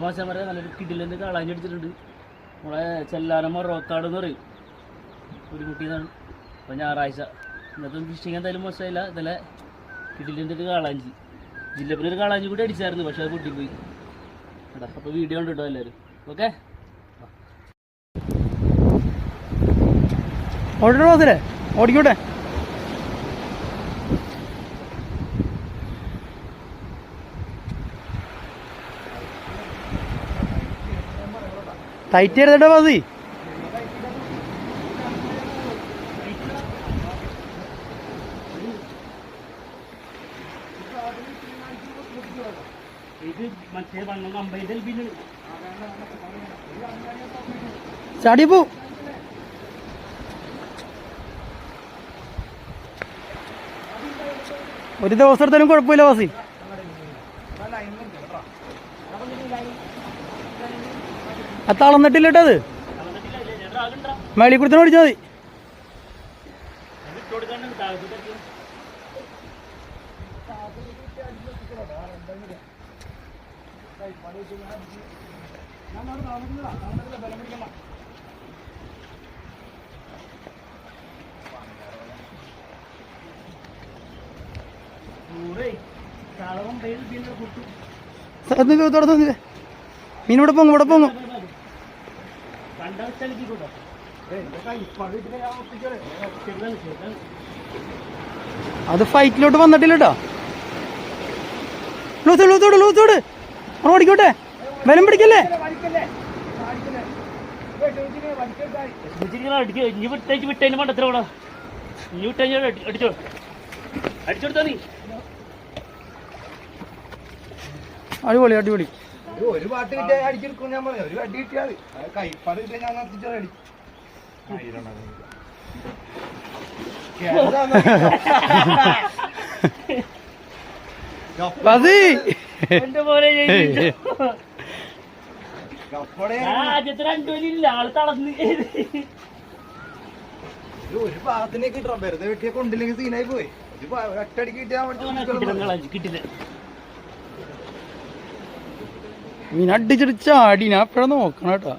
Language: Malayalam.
മാഷന്മാരെ നല്ലൊരു കിടിലൻ്റെ കളഞ്ഞടിച്ചിട്ടുണ്ട്. നമ്മളെ ചെല്ലാനം മൊറോക്കാട് എന്ന് പറയും ഒരു കുട്ടിയെന്നാണ്. അപ്പോൾ ഞായറാഴ്ച ഇന്നത്തെ ഫിഷിങ് എന്തായാലും മോശമായില്ല. ഇന്നലെ കിടിലൻ്റെ ഒരു കാളാഞ്ചി ജില്ലപ്പിന് ഒരു കാളാഞ്ചി കൂടി അടിച്ചായിരുന്നു, പക്ഷെ അത് പൊട്ടിപ്പോയി കേട്ടോ. അപ്പോൾ വീഡിയോ ഉണ്ട് കേട്ടോ എല്ലാവരും. ഓക്കെ ഓടിക്കോട്ടെ ഓടിക്കോട്ടെ. ടൈറ്റ് ചെയ്തിട്ടാ മതി. ചാടിയപ്പോ ഒരു ദിവസം എടുത്താലും കുഴപ്പമില്ല വാസി. അത്താളന്നിട്ടില്ല കേട്ടോ. അത് മേളി കൊടുത്തന്നെ ഓടിച്ചാൽ മതി. മീൻ ഇവിടെ പോങ്ങും ഇവിടെ പോങ്ങും. അത് ഫൈറ്റിലോട്ട് വന്നിട്ടില്ല കേട്ടോ. ലൂത്തോട് ഓടിക്കോട്ടെ. ബലം പിടിക്കല്ലേ. അടിപൊളി അടിപൊളി. ഒരു പാട്ട് കിട്ടിയാൽ അടിച്ചെടുക്കും. ഞാൻ പറയാം ഒരു അടി കിട്ടിയാൽ കൈപ്പാട് കിട്ടിയാൽ ഞാൻ നിർത്തിച്ചാൽ അടി. ഒരു പാകത്തിനെ കിട്ടണം. വെറുതെ വെട്ടിയെ കൊണ്ടില്ലെങ്കിൽ സീനായി പോയി. ഒറ്റടിക്ക് കിട്ടിയാൽ മീൻ അടിച്ചിട്ട് ചാടി. ഞാൻ എപ്പോഴാ നോക്കണം കേട്ടോ.